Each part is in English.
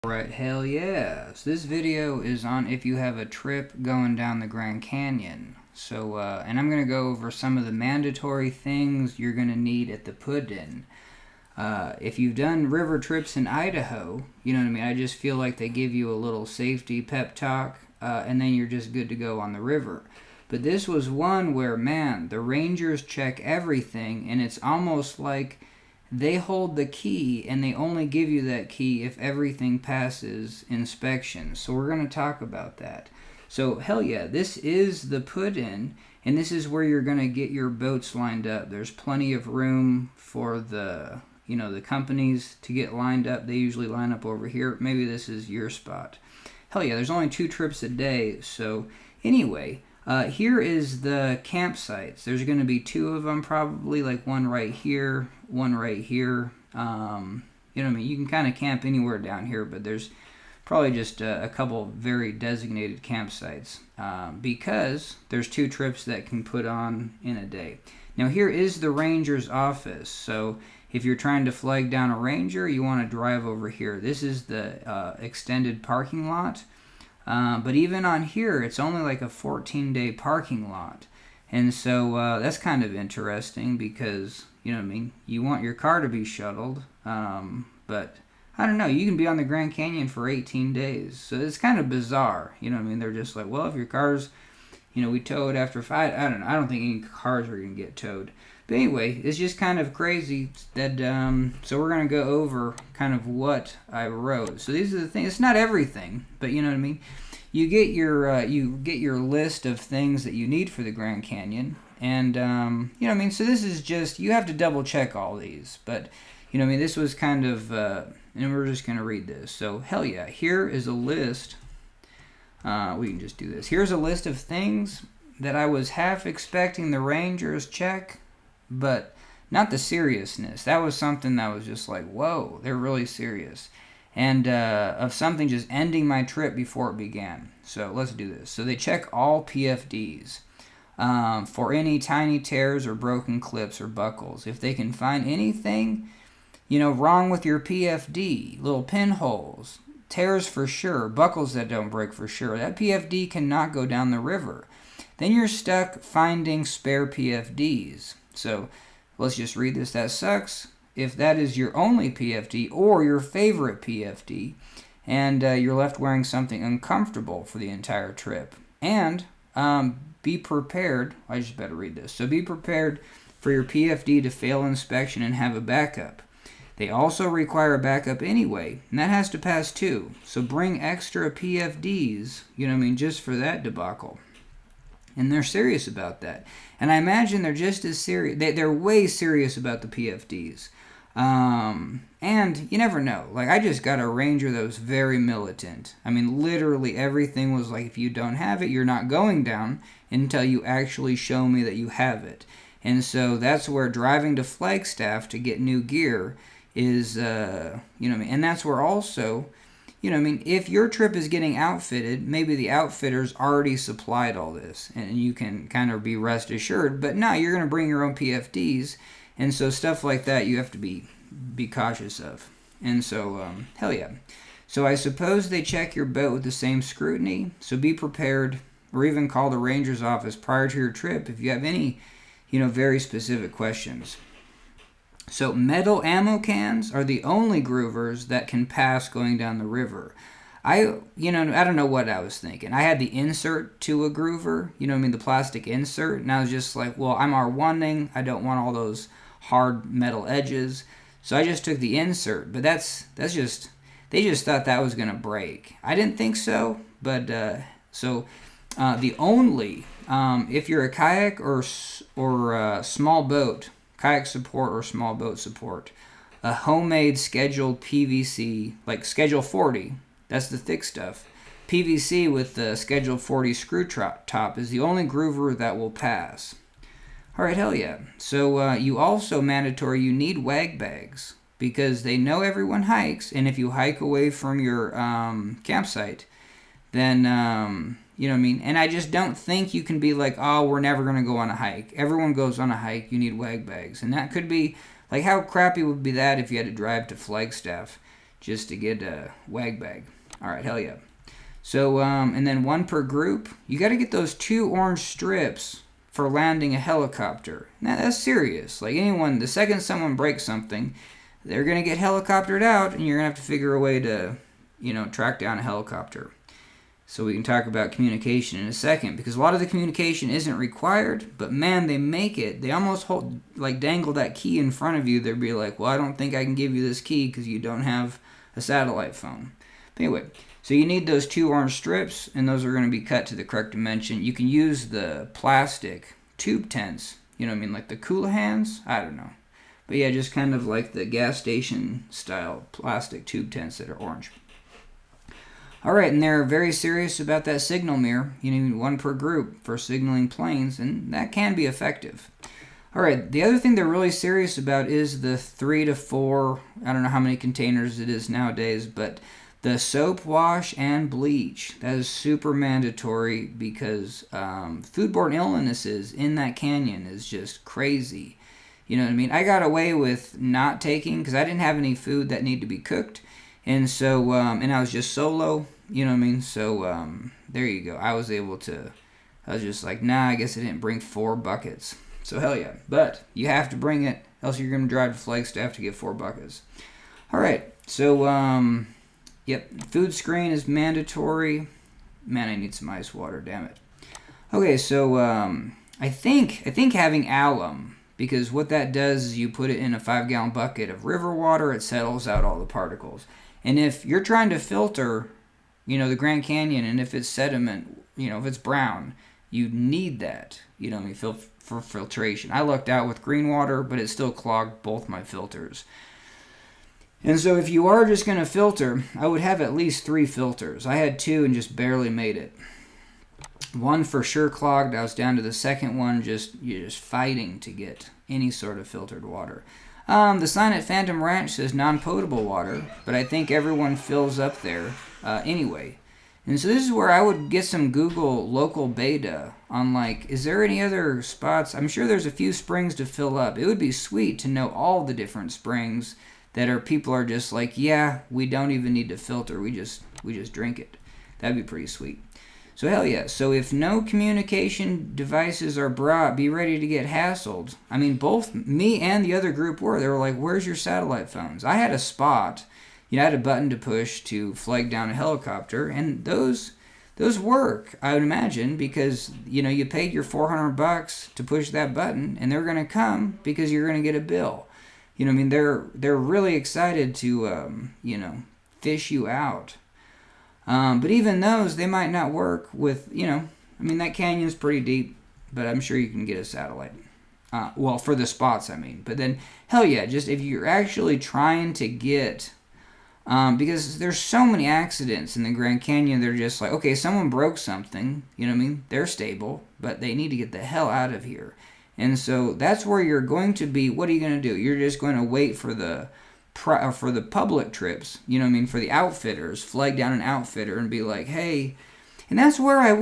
Alright, hell yeah. So this video is on if you have a trip going down the Grand Canyon. So, and I'm going to go over some of the mandatory things you're going to need at the put-in. If you've done river trips in Idaho, you know what I mean, I just feel like they give you a little safety pep talk, and then you're just good to go on the river. But this was one where, man, the rangers check everything, and it's almost like they hold the key, and they only give you that key if everything passes inspection. So we're going to talk about that. So hell yeah, this is the put-in, and this is where you're going to get your boats lined up. There's plenty of room for the companies to get lined up. They usually line up over here. Maybe this is your spot. Hell yeah, there's only 2 trips a day. So anyway, here is the campsites. There's going to be 2 of them probably, like one right here, one right here. You know what I mean? You can kind of camp anywhere down here, but there's probably just a couple very designated campsites because there's 2 trips that can put on in a day. Now here is the ranger's office. So if you're trying to flag down a ranger, you want to drive over here. This is the extended parking lot. But even on here, it's only like a 14-day parking lot. And so that's kind of interesting because, you know what I mean, you want your car to be shuttled. But I don't know, you can be on the Grand Canyon for 18 days. So it's kind of bizarre. You know what I mean? They're just like, well, if your car's, we tow it after 5. I don't know. I don't think any cars are going to get towed. But anyway, it's just kind of crazy that, so we're going to go over kind of what I wrote. So these are the things. It's not everything, but you know what I mean? You get your list of things that you need for the Grand Canyon. And, you know what I mean? So this is just, you have to double check all these. But, you know what I mean? This was kind of, and we're just going to read this. So, hell yeah, here is a list. We can just do this. Here's a list of things that I was half expecting the Rangers check, but not the seriousness. That was something that was just like, whoa, they're really serious. And of something just ending my trip before it began. So let's do this. So they check all PFDs for any tiny tears or broken clips or buckles. If they can find anything, wrong with your PFD, little pinholes, tears for sure, buckles that don't break for sure, that PFD cannot go down the river. Then you're stuck finding spare PFDs. So let's just read this. That sucks if that is your only PFD or your favorite PFD, and you're left wearing something uncomfortable for the entire trip. And be prepared. I just better read this. So be prepared for your PFD to fail inspection and have a backup. They also require a backup anyway, and that has to pass too. So bring extra PFDs, just for that debacle. And they're serious about that. And I imagine they're just as serious. They're way serious about the PFDs. And you never know. Like, I just got a Ranger that was very militant. I mean, literally everything was like, if you don't have it, you're not going down until you actually show me that you have it. And so that's where driving to Flagstaff to get new gear is, and that's where also, if your trip is getting outfitted, maybe the outfitters already supplied all this, and you can kind of be rest assured, but no, you're going to bring your own PFDs, and so stuff like that you have to be cautious of. And so, hell yeah. So I suppose they check your boat with the same scrutiny, so be prepared, or even call the ranger's office prior to your trip if you have any, very specific questions. So metal ammo cans are the only groovers that can pass going down the river. I don't know what I was thinking. I had the insert to a groover, the plastic insert, and I was just like, well, I'm R1ing. I don't want all those hard metal edges. So I just took the insert, but that's just, they just thought that was going to break. I didn't think so, but the only, if you're a kayak or small boat, kayak support or small boat support, a homemade scheduled PVC, like Schedule 40, that's the thick stuff. PVC with the Schedule 40 screw top is the only groover that will pass. Alright, hell yeah. So you also you need wag bags because they know everyone hikes, and if you hike away from your campsite, then and I just don't think you can be like, oh, we're never going to go on a hike. Everyone goes on a hike. You need wag bags. And that could be, like, how crappy would be that if you had to drive to Flagstaff just to get a wag bag. All right, hell yeah. So, and then 1 per group. You got to get those 2 orange strips for landing a helicopter. Now, that's serious. Like anyone, the second someone breaks something, they're going to get helicoptered out, and you're going to have to figure a way to, track down a helicopter. So we can talk about communication in a second, because a lot of the communication isn't required, but man, they make it. They almost dangle that key in front of you. They'll be like, well, I don't think I can give you this key because you don't have a satellite phone. But anyway, so you need those 2 orange strips, and those are going to be cut to the correct dimension. You can use the plastic tube tents, like the Coolahans? I don't know. But yeah, just kind of like the gas station style plastic tube tents that are orange. All right, and they're very serious about that signal mirror. You need 1 per group for signaling planes, and that can be effective. All right, the other thing they're really serious about is the 3 to 4, I don't know how many containers it is nowadays, but the soap, wash, and bleach. That is super mandatory because foodborne illnesses in that canyon is just crazy. You know what I mean? I got away with not taking, because I didn't have any food that needed to be cooked. And so, and I was just solo, you know what I mean? So, there you go. I was just like, nah, I guess I didn't bring 4 buckets. So, hell yeah. But you have to bring it, else you're going to drive to Flagstaff to get 4 buckets. All right. So, yep, food screen is mandatory. Man, I need some ice water, damn it. Okay, so, I think having alum, because what that does is you put it in a 5-gallon bucket of river water, it settles out all the particles. And if you're trying to filter, the Grand Canyon, and if it's sediment, if it's brown, you need that, for filtration. I lucked out with green water, but it still clogged both my filters. And so if you are just going to filter, I would have at least 3 filters. I had 2 and just barely made it. 1 for sure clogged. I was down to the second one, you're just fighting to get any sort of filtered water. The sign at Phantom Ranch says non-potable water, but I think everyone fills up there anyway. And so this is where I would get some Google local beta on, is there any other spots? I'm sure there's a few springs to fill up. It would be sweet to know all the different springs that people are just like, yeah, we don't even need to filter. We just drink it. That'd be pretty sweet. So hell yeah. So if no communication devices are brought, be ready to get hassled. I mean, both me and the other group were. They were like, where's your satellite phones? I had a spot. I had a button to push to flag down a helicopter, and those work, I would imagine, because, you paid your $400 to push that button, and they're going to come because you're going to get a bill. They're really excited to, fish you out. But even those, they might not work with, that canyon's pretty deep, but I'm sure you can get a satellite. Well, for the spots, But then, hell yeah, just if you're actually trying to get, because there's so many accidents in the Grand Canyon, they're just like, okay, someone broke something, They're stable, but they need to get the hell out of here. And so that's where you're going to be. What are you going to do? You're just going to wait for the public trips, for the outfitters, flag down an outfitter and be like, hey, and that's where I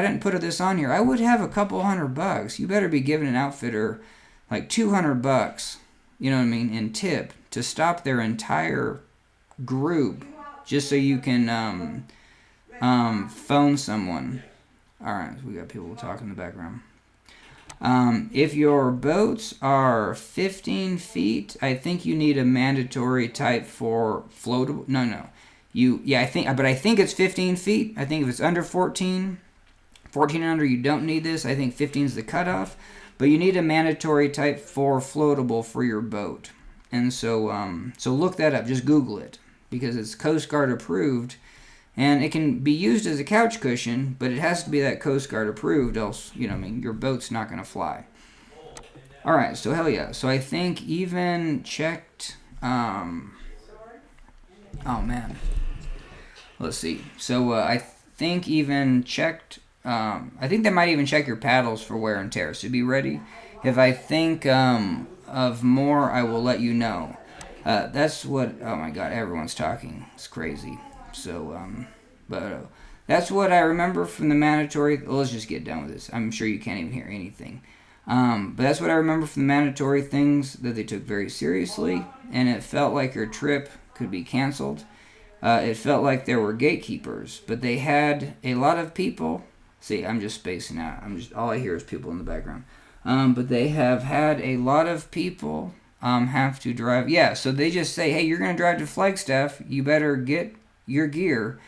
didn't put this on here, I would have a couple $100. You better be giving an outfitter like $200, in tip to stop their entire group just so you can phone someone. All right, so we got people talking in the background. If your boats are 15 feet, I think you need a mandatory type for floatable. No. I think it's 15 feet. I think if it's under 14 and under, you don't need this. I think 15 is the cutoff, but you need a mandatory type for floatable for your boat. And so look that up. Just Google it because it's Coast Guard approved. And it can be used as a couch cushion, but it has to be that Coast Guard approved, else, your boat's not going to fly. All right, so hell yeah. So I think even checked, oh man. Let's see. So I think even checked, I think they might even check your paddles for wear and tear. So be ready. If I think of more, I will let you know. That's what, oh my God, everyone's talking. It's crazy. So, that's what I remember from the mandatory. Well, let's just get done with this. I'm sure you can't even hear anything. But that's what I remember from the mandatory things that they took very seriously. And it felt like your trip could be canceled. It felt like there were gatekeepers, but they had a lot of people. See, I'm just spacing out. All I hear is people in the background. But they have had a lot of people have to drive. Yeah, so they just say, hey, you're going to drive to Flagstaff. You better get your gear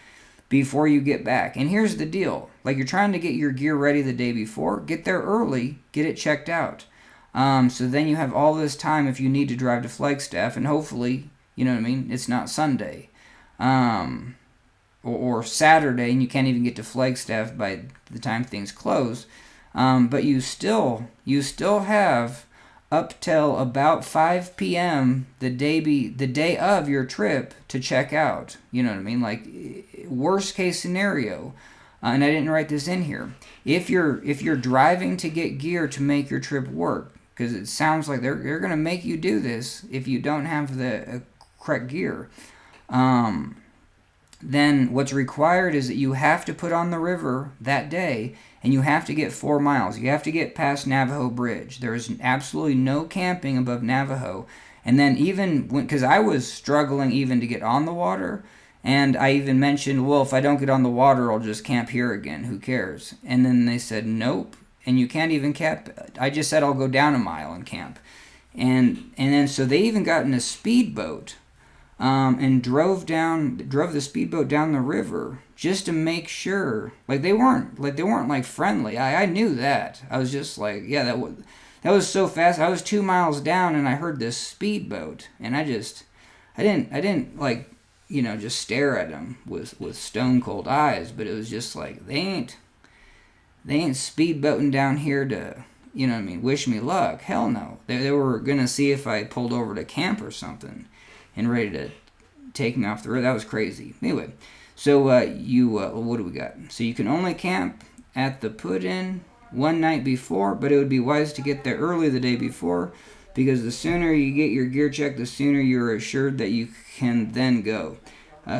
before you get back. And here's the deal. Like, you're trying to get your gear ready the day before. Get there early. Get it checked out. So then you have all this time if you need to drive to Flagstaff. And hopefully, you know what I mean, it's not Sunday. Or Saturday, and you can't even get to Flagstaff by the time things close. But you still have up till about 5 p.m. the day of your trip to check out. You know what I mean? Like, worst case scenario, and I didn't write this in here. If you're driving to get gear to make your trip work, because it sounds like they're gonna make you do this if you don't have the correct gear. Then what's required is that you have to put on the river that day, and you have to get 4 miles. You have to get past Navajo Bridge. There is absolutely no camping above Navajo. And then even because I was struggling even to get on the water, and I even mentioned, well, if I don't get on the water, I'll just camp here again. Who cares? And then they said, nope, and you can't even camp. I just said I'll go down a mile and camp. And then so they even got in a speedboat. And drove the speedboat down the river just to make sure. Like, they weren't like friendly. I knew that. I was just like, yeah, that was so fast. I was 2 miles down and I heard this speedboat, and I didn't like, you know, just stare at them with stone cold eyes. But it was just like, they ain't speedboating down here to, you know what I mean, wish me luck. Hell no. They were gonna see if I pulled over to camp or something and ready to take me off the road. That was crazy. Anyway, so what do we got? So you can only camp at the put-in one night before, but it would be wise to get there early the day before, because the sooner you get your gear checked, the sooner you're assured that you can then go.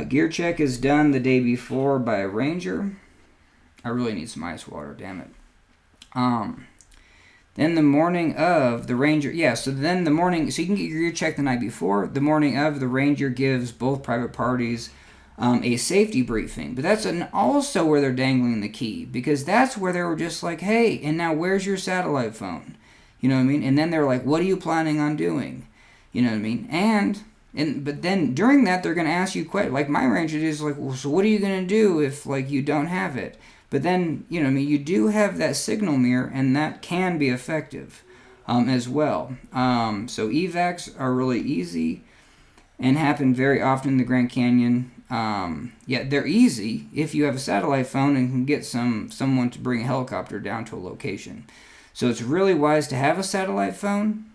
Gear check is done the day before by a ranger. I really need some ice water, damn it. Then the morning of, the ranger, so you can get your gear checked the night before. The morning of, the ranger gives both private parties a safety briefing. But that's also where they're dangling the key, because that's where they were just like, hey, and now where's your satellite phone? You know what I mean? And then they're like, what are you planning on doing? You know what I mean? But then during that, they're going to ask you questions. Like, my ranger is like, well, so what are you going to do if, like, you don't have it? But then, you know what I mean, you do have that signal mirror, and that can be effective as well. So evacs are really easy and happen very often in the Grand Canyon. They're easy if you have a satellite phone and can get someone to bring a helicopter down to a location. So it's really wise to have a satellite phone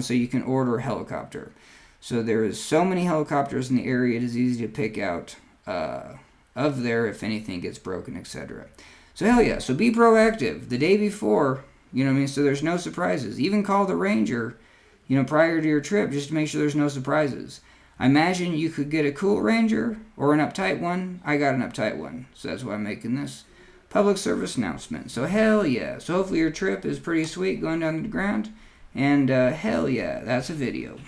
so you can order a helicopter. So there is so many helicopters in the area, it is easy to pick out of there if anything gets broken, etc. So hell yeah, so be proactive the day before, you know what I mean, so there's no surprises. Even call the ranger, you know, prior to your trip just to make sure there's no surprises. I imagine you could get a cool ranger or an uptight one. I got an uptight one, so that's why I'm making this public service announcement. So hell yeah, so hopefully your trip is pretty sweet going down to the ground, and hell yeah, that's a video.